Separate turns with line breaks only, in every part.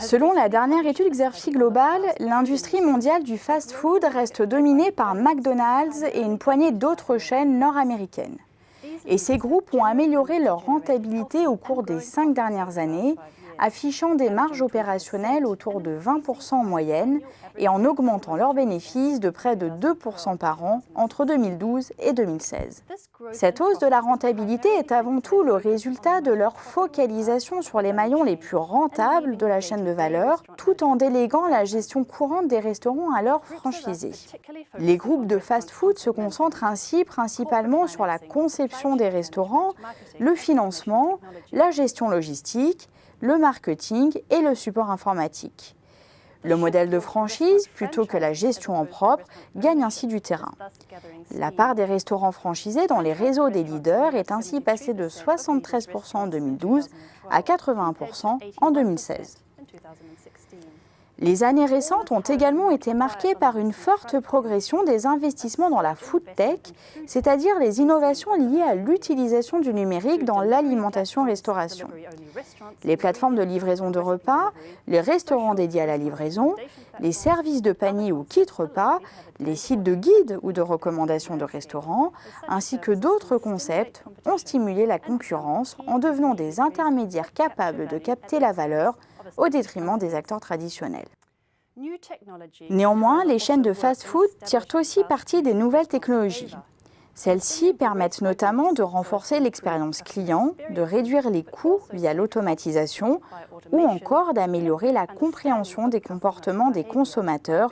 Selon la dernière étude Xerfi Global, l'industrie mondiale du fast-food reste dominée par McDonald's et une poignée d'autres chaînes nord-américaines. Et ces groupes ont amélioré leur rentabilité au cours des 5 dernières années, affichant des marges opérationnelles autour de 20% en moyenne et en augmentant leurs bénéfices de près de 2% par an entre 2012 et 2016. Cette hausse de la rentabilité est avant tout le résultat de leur focalisation sur les maillons les plus rentables de la chaîne de valeur, tout en déléguant la gestion courante des restaurants à leurs franchisés. Les groupes de fast-food se concentrent ainsi principalement sur la conception des restaurants, le financement, la gestion logistique, le marketing et le support informatique. Le modèle de franchise, plutôt que la gestion en propre, gagne ainsi du terrain. La part des restaurants franchisés dans les réseaux des leaders est ainsi passée de 73% en 2012 à 81% en 2016. Les années récentes ont également été marquées par une forte progression des investissements dans la food tech, c'est-à-dire les innovations liées à l'utilisation du numérique dans l'alimentation-restauration. Les plateformes de livraison de repas, les restaurants dédiés à la livraison, les services de panier ou kit repas, les sites de guides ou de recommandations de restaurants, ainsi que d'autres concepts ont stimulé la concurrence en devenant des intermédiaires capables de capter la valeur au détriment des acteurs traditionnels. Néanmoins, les chaînes de fast-food tirent aussi parti des nouvelles technologies. Celles-ci permettent notamment de renforcer l'expérience client, de réduire les coûts via l'automatisation ou encore d'améliorer la compréhension des comportements des consommateurs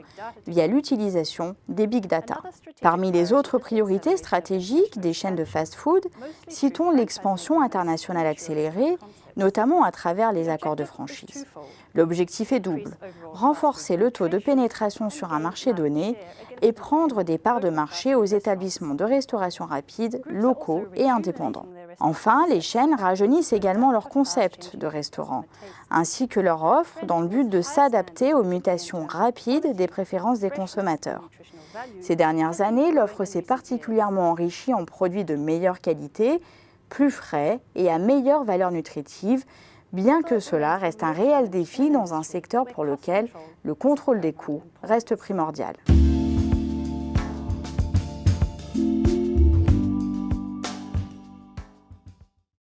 via l'utilisation des big data. Parmi les autres priorités stratégiques des chaînes de fast-food, citons l'expansion internationale accélérée, notamment à travers les accords de franchise. L'objectif est double, renforcer le taux de pénétration sur un marché donné et prendre des parts de marché aux établissements de restauration rapide, locaux et indépendants. Enfin, les chaînes rajeunissent également leur concept de restaurant, ainsi que leur offre dans le but de s'adapter aux mutations rapides des préférences des consommateurs. Ces dernières années, l'offre s'est particulièrement enrichie en produits de meilleure qualité, plus frais et à meilleure valeur nutritive, bien que cela reste un réel défi dans un secteur pour lequel le contrôle des coûts reste primordial.